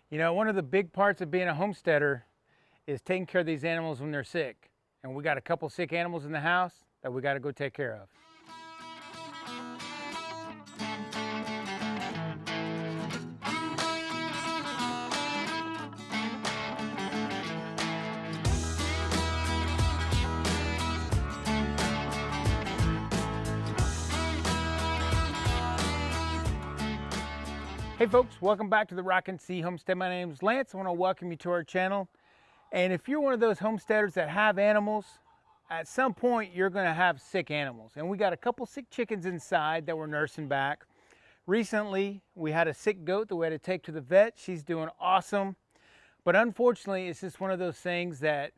You know, one of the big parts of being a homesteader is taking care of these animals when they're sick. And we got a couple sick animals in the house that we got to go take care of. Hey folks, welcome back to the Rockin' Sea Homestead. My name is Lance. I want to welcome you to our channel. And if you're one of those homesteaders that have animals, at some point you're going to have sick animals. And we got a couple sick chickens inside that we're nursing back. Recently, we had a sick goat that we had to take to the vet. She's doing awesome. But unfortunately, it's just one of those things that,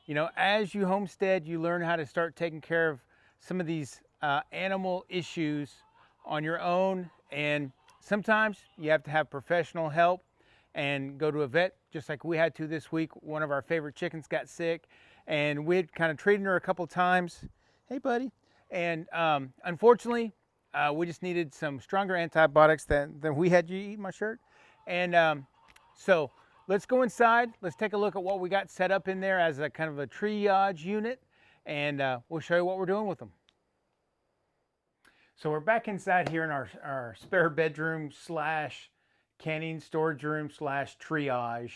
you know, as you homestead, you learn how to start taking care of some of these animal issues on your own. And sometimes you have to have professional help and go to a vet, just like we had to this week. One of our favorite chickens got sick, and we had kind of treated her a couple times. Hey, buddy. And unfortunately, we just needed some stronger antibiotics than we had. You eat my shirt? And so let's go inside. Let's take a look at what we got set up in there as a kind of a triage unit, and we'll show you what we're doing with them. So we're back inside here in our spare bedroom slash canning storage room slash triage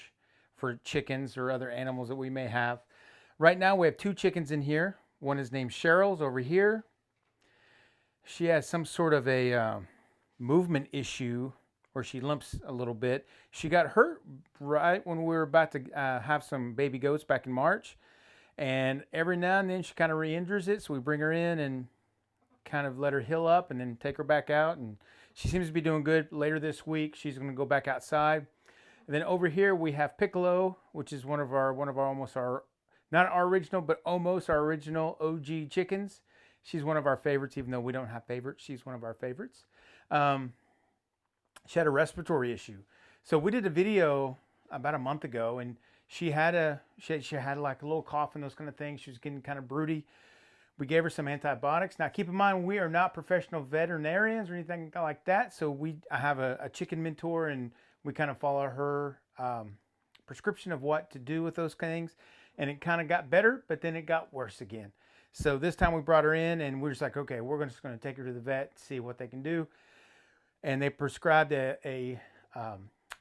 for chickens or other animals that we may have. Right now we have two chickens in here. One is named Cheryl's over here. She has some sort of a movement issue where she limps a little bit. She got hurt right when we were about to have some baby goats back in March. And every now and then she kind of re-injures it. So we bring her in and kind of let her heal up and then take her back out, and she seems to be doing good. Later this week she's going to go back outside. And then over here we have Piccolo, which is one of our almost our, not our original, but almost our original OG chickens. She's one of our favorites, even though we don't have favorites. She's one of our favorites. She had a respiratory issue, so we did a video about a month ago, and she had like a little cough and those kind of things. She was getting kind of broody. We gave her some antibiotics. Now, keep in mind, we are not professional veterinarians or anything like that. So I have a chicken mentor, and we kind of follow her prescription of what to do with those things. And it kind of got better, but then it got worse again. So this time we brought her in, and we're just like, okay, we're just going to take her to the vet, see what they can do. And they prescribed a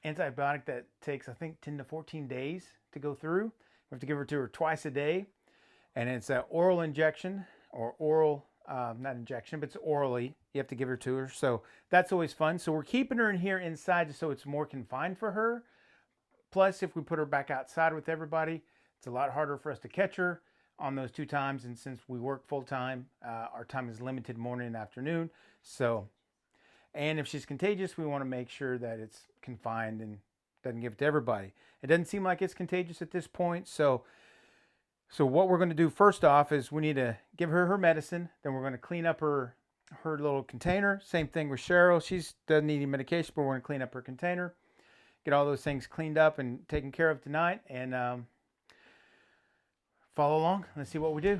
antibiotic that takes, I think, 10 to 14 days to go through. We have to give her to her twice a day. And it's an oral injection, or oral, not injection, but it's orally. You have to give her to her. So that's always fun. So we're keeping her in here inside just so it's more confined for her. Plus, if we put her back outside with everybody, it's a lot harder for us to catch her on those two times. And since we work full time, our time is limited morning and afternoon. So, and if she's contagious, we want to make sure that it's confined and doesn't give it to everybody. It doesn't seem like it's contagious at this point. So what we're going to do first off is we need to give her her medicine. Then we're going to clean up her little container. Same thing with Cheryl. She doesn't need any medication, but we're going to clean up her container. Get all those things cleaned up and taken care of tonight. And follow along. Let's see what we do.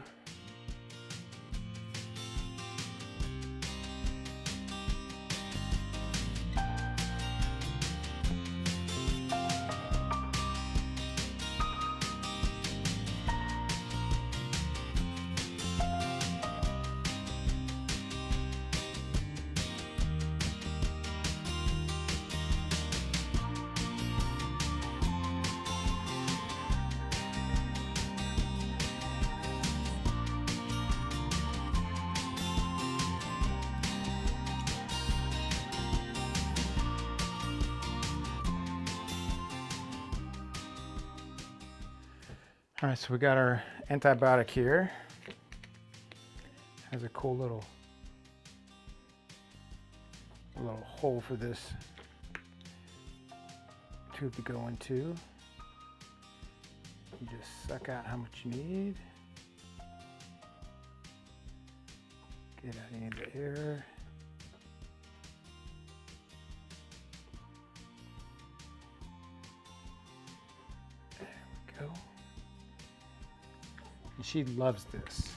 All right, so we got our antibiotic here. Has a cool little hole for this tube to go into. You just suck out how much you need. Get out any of the air. There we go. And she loves this.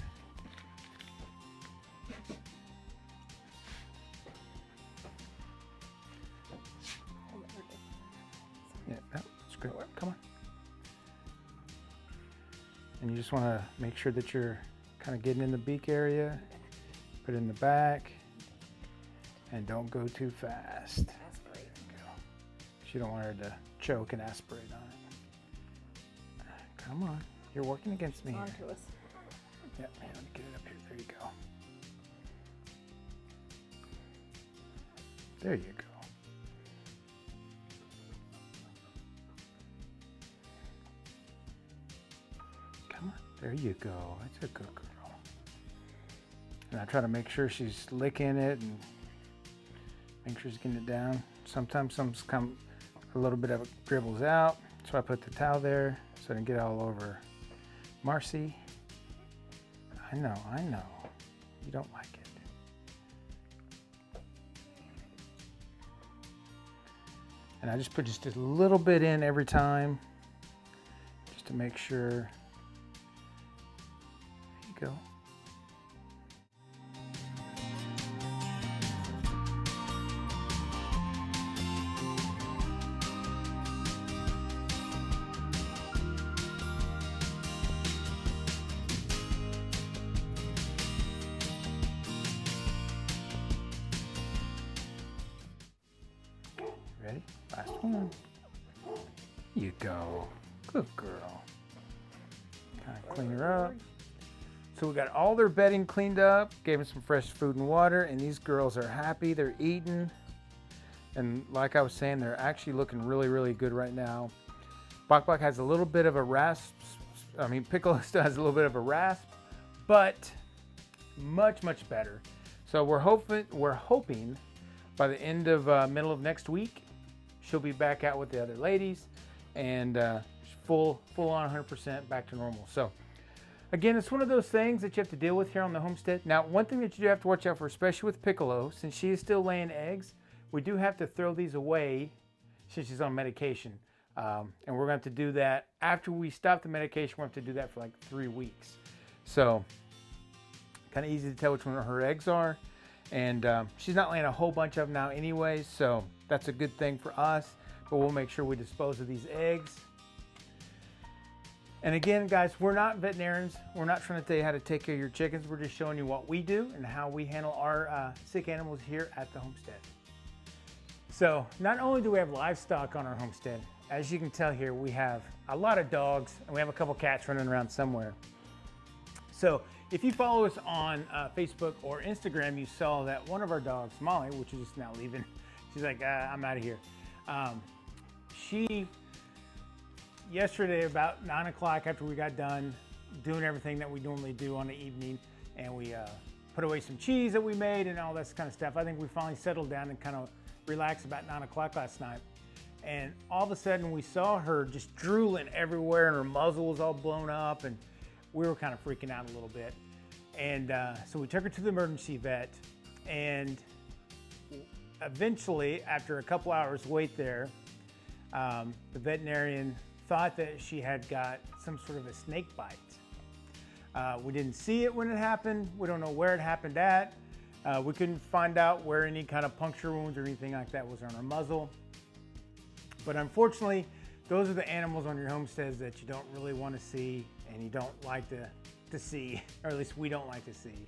Yeah, you just want to make sure that you're kind of getting in the beak area. Put it in the back, and don't go too fast. Aspirate. You don't want her to choke and aspirate on it. Come on, you're working against me. On to us. Yep, let me get it up here. There you go. There you go. Come on, there you go. That's a good girl. And I try to make sure she's licking it and make sure she's getting it down. Sometimes some come a little bit of it dribbles out, so I put the towel there so I didn't get all over Marcy. I know, you don't like it. And I just put just a little bit in every time, just to make sure. There you go. Ready? Last one. You go. Good girl. Kind of clean her up. So we got all their bedding cleaned up, gave them some fresh food and water, and these girls are happy. They're eating. And like I was saying, they're actually looking really, really good right now. Bok has a little bit of a rasp. I mean, Piccolo still has a little bit of a rasp, but much, much better. So we're hoping by the end of middle of next week, she'll be back out with the other ladies and full on 100% back to normal. So again, it's one of those things that you have to deal with here on the homestead. Now, one thing that you do have to watch out for, especially with Piccolo, since she is still laying eggs, we do have to throw these away since she's on medication. And we're going to have to do that after we stop the medication. We're going to have to do that for like 3 weeks. So kind of easy to tell which one of her eggs are. And she's not laying a whole bunch of them now anyways, so that's a good thing for us. But we'll make sure we dispose of these eggs. And again, guys, we're not veterinarians. We're not trying to tell you how to take care of your chickens. We're just showing you what we do and how we handle our sick animals here at the homestead. So not only do we have livestock on our homestead, as you can tell here, we have a lot of dogs and we have a couple cats running around somewhere. So if you follow us on Facebook or Instagram, you saw that one of our dogs, Molly, which is now leaving, she's like, I'm out of here. She, yesterday about 9 o'clock after we got done doing everything that we normally do on the evening, and we put away some cheese that we made and all this kind of stuff. I think we finally settled down and kind of relaxed about 9 o'clock last night. And all of a sudden we saw her just drooling everywhere and her muzzle was all blown up, and we were kind of freaking out a little bit. And so we took her to the emergency vet, and eventually, after a couple hours wait there, the veterinarian thought that she had got some sort of a snake bite. We didn't see it when it happened. We don't know where it happened at. We couldn't find out where any kind of puncture wounds or anything like that was on her muzzle. But unfortunately, those are the animals on your homesteads that you don't really want to see and you don't like to see, or at least we don't like to see.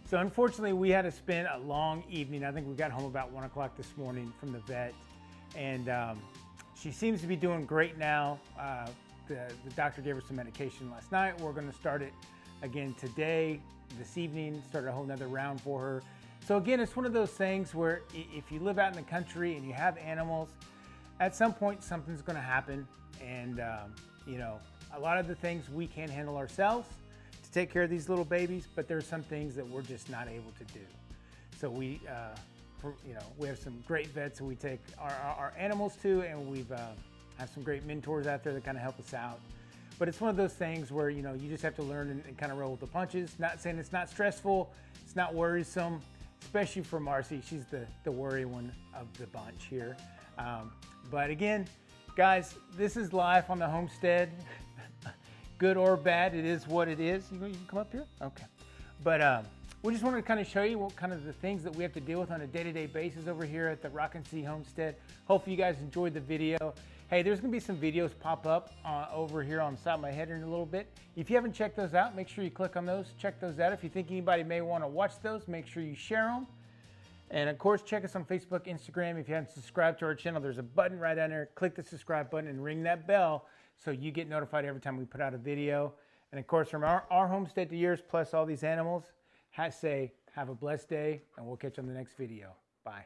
So unfortunately, we had to spend a long evening. I think we got home about 1 o'clock this morning from the vet, and she seems to be doing great now. The doctor gave her some medication last night. We're going to start it again today, this evening, start a whole nother round for her. So again, it's one of those things where if you live out in the country and you have animals, at some point something's going to happen, and you know, a lot of the things we can't handle ourselves to take care of these little babies, but there's some things that we're just not able to do. So we have some great vets that we take our animals to, and we've have some great mentors out there that kind of help us out. But it's one of those things where, you know, you just have to learn and kind of roll with the punches. Not saying it's not stressful, it's not worrisome, especially for Marcy. She's the worry one of the bunch here. But again, guys, this is life on the homestead. Good or bad, it is what it is. You can come up here? Okay. But we just wanted to kind of show you what kind of the things that we have to deal with on a day-to-day basis over here at the Rock and See Homestead. Hopefully you guys enjoyed the video. Hey, there's gonna be some videos pop up over here on the side of my head in a little bit. If you haven't checked those out, make sure you click on those, check those out. If you think anybody may wanna watch those, make sure you share them. And of course, check us on Facebook, Instagram. If you haven't subscribed to our channel, there's a button right down there. Click the subscribe button and ring that bell so you get notified every time we put out a video. And of course, from our homestead to yours, plus all these animals, have a blessed day, and we'll catch you on the next video. Bye.